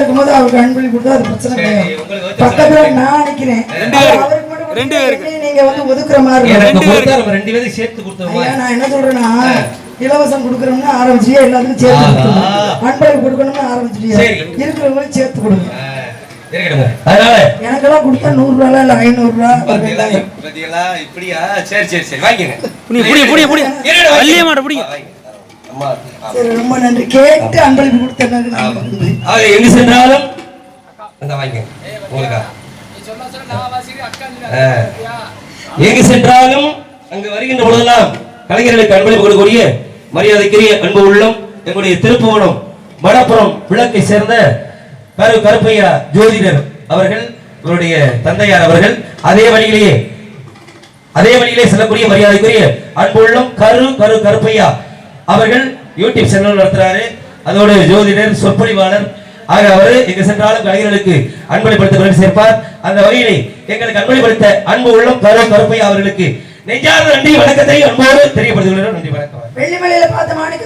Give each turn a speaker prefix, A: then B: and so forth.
A: இருக்கும்போது அவருக்கு அன்பளி கொடுத்தா அது பிரச்சனை கிடையாது. பக்கத்துல நான் நிக்கிறேன். ரெண்டு பேருக்கு நீங்க வந்து ஒதுக்குற மாதிரி
B: ரெண்டு பேரும் சேர்த்து கொடுத்துருவோம். நான்
A: என்ன சொல்றேன்னா இலவசம் கொடுக்கறோம்னா ஆரம்பிச்சியே எல்லாத்துக்கும் சேர்த்து கொடுக்கணும். அன்பளி கொடுக்கணும்னு ஆரம்பிச்சிட்டியா இருக்கிறவங்களும் சேர்த்து கொடுங்க.
B: அதனால
A: எனக்கெல்லாம் கொடுத்தா 100 ரூபாய் இல்ல 500 ரூபாய்
B: இப்படியா? சரி சரி சரி வாங்கிங்க.
A: சரி ரொம்ப நன்றி. கேட்டு அன்பளிப்பு கொடுத்தேன்.
B: எங்க சென்றாலும் அந்த வாங்கிங்க உங்களுக்கா. எங்கு சென்றாலும் அங்கு வருகின்ற பொழுதெல்லாம் கலைஞர்களுக்கு அன்பளிப்பு கொடுக்கக்கூடிய மரியாதைக்குரிய அன்பு உள்ளம் எங்களுடைய திருப்புவனம் மடப்புறம் விளக்கை சேர்ந்த கருப்பையா ஜோதிடர் அவர்கள், இவருடைய தந்தையார் அவர்கள், அதே வழியிலே செல்லக்கூடிய மரியாதைக்குரிய அன்பு உள்ளம் கருப்பையா அவர்கள் யூடியூப் சேனல் நடத்துறாரு. அதோடு ஜோதிடர் சொற்பொழிவாளர் ஆக அவர் எங்கு சென்றாலும் கலைஞர்களுக்கு அன்பளிப்படுத்த சேர்ப்பார். அந்த வகையிலே எங்களுக்கு அன்பளிப்படுத்த அன்பு உள்ளம் கருப்பையா அவர்களுக்கு நெஞ்சார்ந்த நன்றி வணக்கத்தை அன்போடு தெரியப்படுத்துகிறோம். நன்றி வணக்கம்.
A: வெள்ளிமலையில பார்த்த மாணிக்க